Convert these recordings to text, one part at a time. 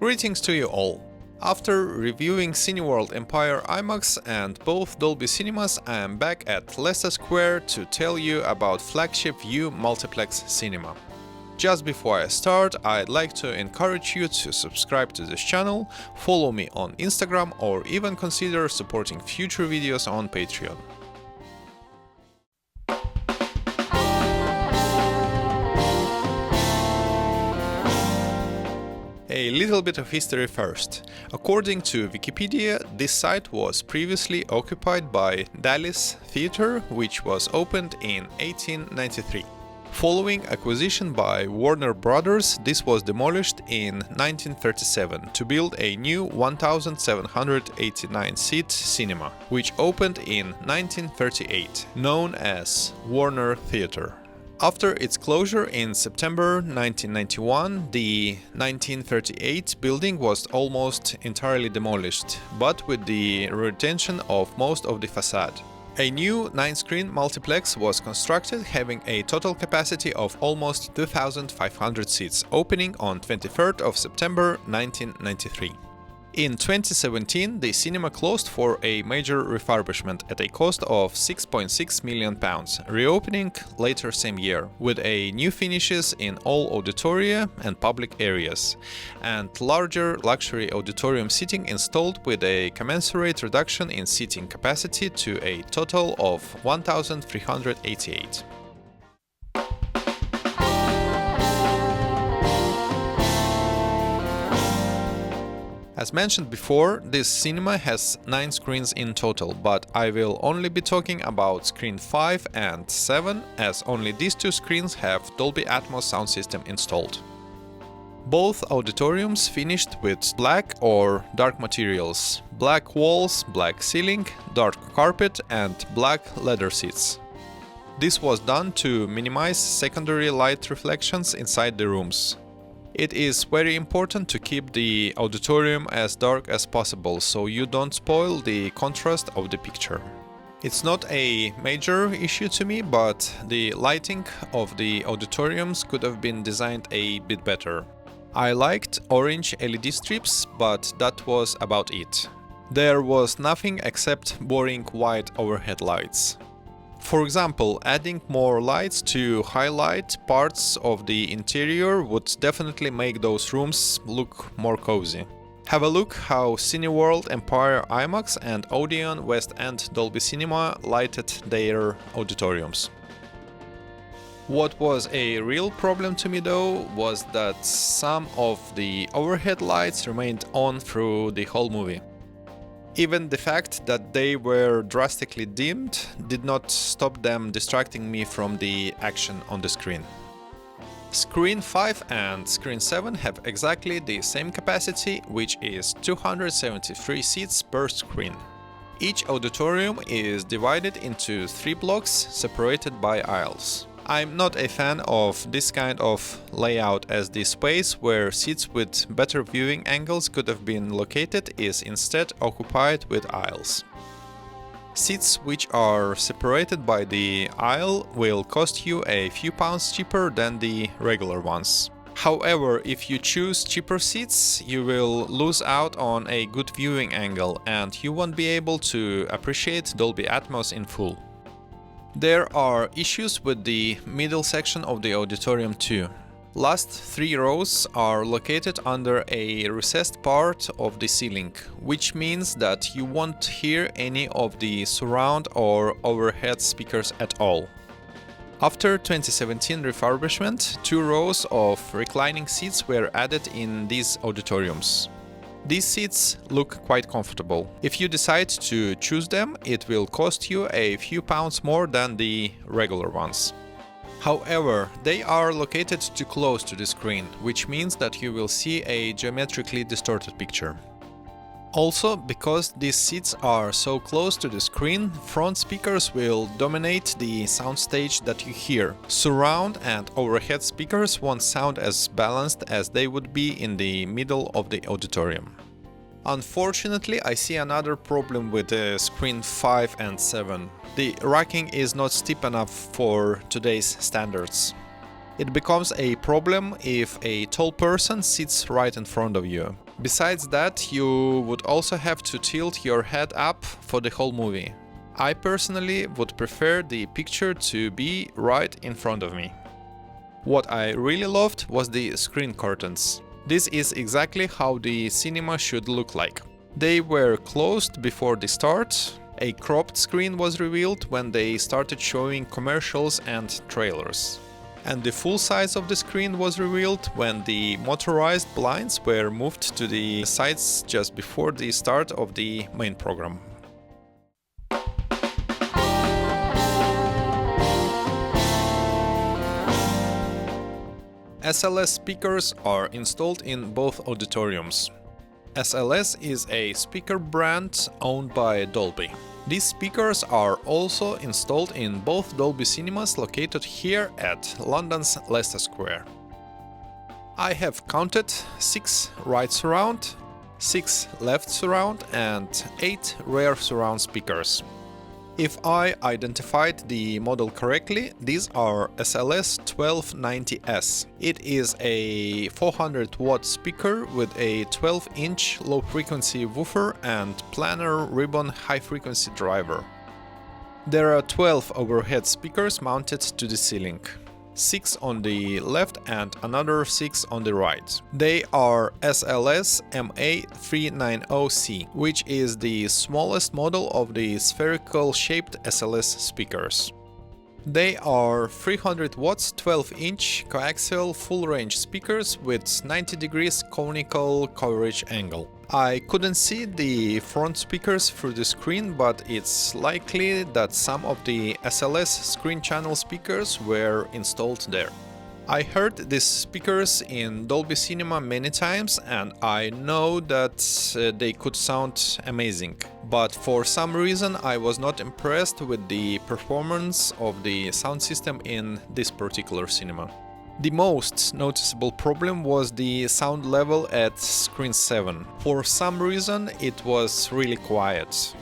Greetings to you all! After reviewing Cineworld Empire IMAX and both Dolby cinemas, I am back at Leicester Square to tell you about flagship VUE multiplex cinema. Just before I start, I'd like to encourage you to subscribe to this channel, follow me on Instagram or even consider supporting future videos on Patreon. A little bit of history first. According to Wikipedia, this site was previously occupied by Dallas Theatre, which was opened in 1893. Following acquisition by Warner Brothers, this was demolished in 1937 to build a new 1,789-seat cinema, which opened in 1938, known as Warner Theatre. After its closure in September 1991, the 1938 building was almost entirely demolished, but with the retention of most of the facade. A new 9-screen multiplex was constructed, having a total capacity of almost 2,500 seats, opening on 23rd of September 1993. In 2017, the cinema closed for a major refurbishment at a cost of £6.6 million, reopening later same year, with a new finishes in all auditoria and public areas, and larger luxury auditorium seating installed with a commensurate reduction in seating capacity to a total of 1,388. As mentioned before, this cinema has 9 screens in total, but I will only be talking about screen 5 and 7, as only these 2 screens have Dolby Atmos sound system installed. Both auditoriums finished with black or dark materials, black walls, black ceiling, dark carpet and black leather seats. This was done to minimize secondary light reflections inside the rooms. It is very important to keep the auditorium as dark as possible, so you don't spoil the contrast of the picture. It's not a major issue to me, but the lighting of the auditoriums could have been designed a bit better. I liked orange LED strips, but that was about it. There was nothing except boring white overhead lights. For example, adding more lights to highlight parts of the interior would definitely make those rooms look more cozy. Have a look how Cineworld Empire IMAX and Odeon West End Dolby Cinema lighted their auditoriums. What was a real problem to me though was that some of the overhead lights remained on through the whole movie. Even the fact that they were drastically dimmed did not stop them distracting me from the action on the screen. Screen 5 and Screen 7 have exactly the same capacity, which is 273 seats per screen. Each auditorium is divided into 3 blocks separated by aisles. I'm not a fan of this kind of layout, as the space where seats with better viewing angles could have been located is instead occupied with aisles. Seats which are separated by the aisle will cost you a few pounds cheaper than the regular ones. However, if you choose cheaper seats, you will lose out on a good viewing angle and you won't be able to appreciate Dolby Atmos in full. There are issues with the middle section of the auditorium too. Last 3 rows are located under a recessed part of the ceiling, which means that you won't hear any of the surround or overhead speakers at all. After 2017 refurbishment, 2 rows of reclining seats were added in these auditoriums. These seats look quite comfortable. If you decide to choose them, it will cost you a few pounds more than the regular ones. However, they are located too close to the screen, which means that you will see a geometrically distorted picture. Also, because these seats are so close to the screen, front speakers will dominate the soundstage that you hear. Surround and overhead speakers won't sound as balanced as they would be in the middle of the auditorium. Unfortunately, I see another problem with the screen 5 and 7. The racking is not steep enough for today's standards. It becomes a problem if a tall person sits right in front of you. Besides that, you would also have to tilt your head up for the whole movie. I personally would prefer the picture to be right in front of me. What I really loved was the screen curtains. This is exactly how the cinema should look like. They were closed before the start. A cropped screen was revealed when they started showing commercials and trailers. And the full size of the screen was revealed when the motorized blinds were moved to the sides just before the start of the main program. SLS speakers are installed in both auditoriums. SLS is a speaker brand owned by Dolby. These speakers are also installed in both Dolby cinemas located here at London's Leicester Square. I have counted 6 right surround, 6 left surround and 8 rear surround speakers. If I identified the model correctly, these are SLS 1290S. It is a 400-watt speaker with a 12-inch low-frequency woofer and planar ribbon high-frequency driver. There are 12 overhead speakers mounted to the ceiling. 6 on the left and another 6 on the right. They are SLS MA390C, which is the smallest model of the spherical-shaped SLS speakers. They are 300 watts 12-inch coaxial full-range speakers with 90 degrees conical coverage angle. I couldn't see the front speakers through the screen, but it's likely that some of the SLS screen channel speakers were installed there. I heard these speakers in Dolby Cinema many times and I know that they could sound amazing. But for some reason I was not impressed with the performance of the sound system in this particular cinema. The most noticeable problem was the sound level at screen 7. For some reason it was really quiet.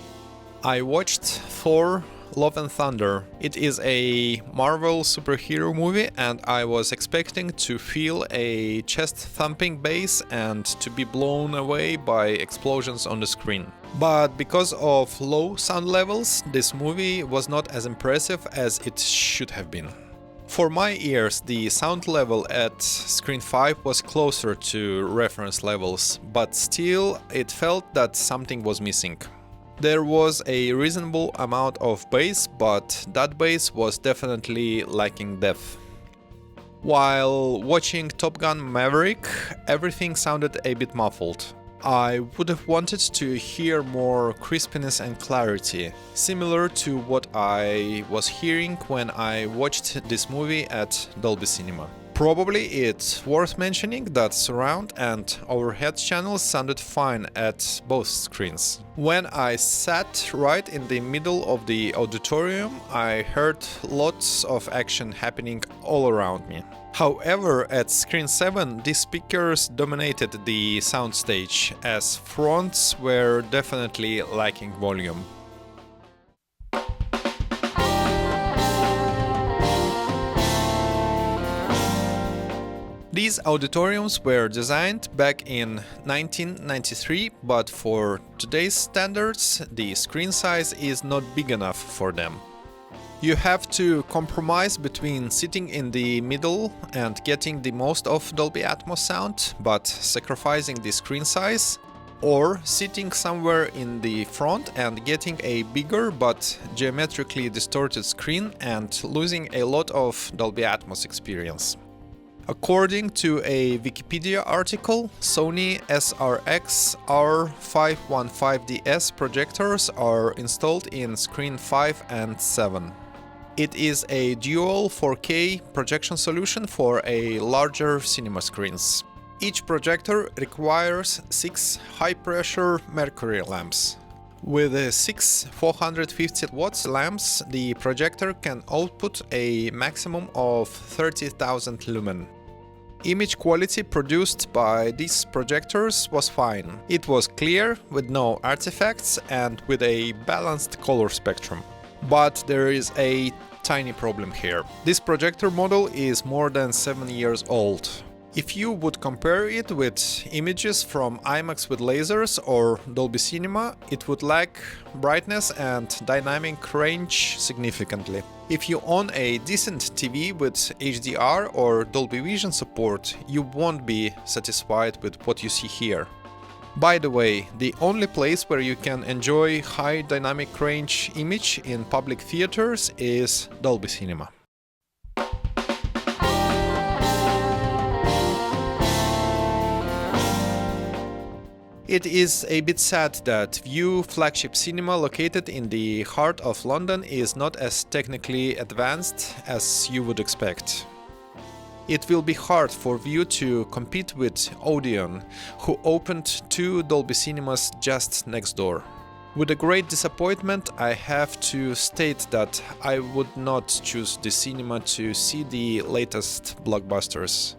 I watched Thor: Love and Thunder. It is a Marvel superhero movie and I was expecting to feel a chest-thumping bass and to be blown away by explosions on the screen. But because of low sound levels, this movie was not as impressive as it should have been. For my ears, the sound level at screen 5 was closer to reference levels, but still it felt that something was missing. There was a reasonable amount of bass, but that bass was definitely lacking depth. While watching Top Gun Maverick, everything sounded a bit muffled. I would have wanted to hear more crispness and clarity, similar to what I was hearing when I watched this movie at Dolby Cinema. Probably it's worth mentioning that surround and overhead channels sounded fine at both screens. When I sat right in the middle of the auditorium, I heard lots of action happening all around me. However, at screen 7, these speakers dominated the soundstage, as fronts were definitely lacking volume. These auditoriums were designed back in 1993, but for today's standards, the screen size is not big enough for them. You have to compromise between sitting in the middle and getting the most of Dolby Atmos sound, but sacrificing the screen size, or sitting somewhere in the front and getting a bigger but geometrically distorted screen and losing a lot of Dolby Atmos experience. According to a Wikipedia article, Sony SRX R515DS projectors are installed in screen 5 and 7. It is a dual 4K projection solution for a larger cinema screens. Each projector requires 6 high-pressure mercury lamps. With 6 450 watts lamps, the projector can output a maximum of 30,000 lumen. Image quality produced by these projectors was fine. It was clear, with no artifacts and with a balanced color spectrum. But there is a tiny problem here. This projector model is more than 7 years old. If you would compare it with images from IMAX with lasers or Dolby Cinema, it would lack brightness and dynamic range significantly. If you own a decent TV with HDR or Dolby Vision support, you won't be satisfied with what you see here. By the way, the only place where you can enjoy high dynamic range image in public theaters is Dolby Cinema. It is a bit sad that VUE flagship cinema located in the heart of London is not as technically advanced as you would expect. It will be hard for VUE to compete with Odeon, who opened 2 Dolby Cinemas just next door. With a great disappointment, I have to state that I would not choose the cinema to see the latest blockbusters.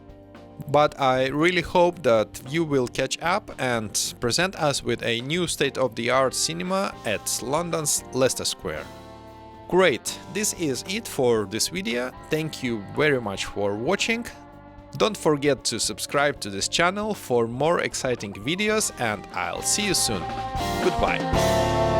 But I really hope that VUE will catch up and present us with a new state-of-the-art cinema at London's Leicester Square. Great, this is it for this video. Thank you very much for watching. Don't forget to subscribe to this channel for more exciting videos, and I'll see you soon. Goodbye.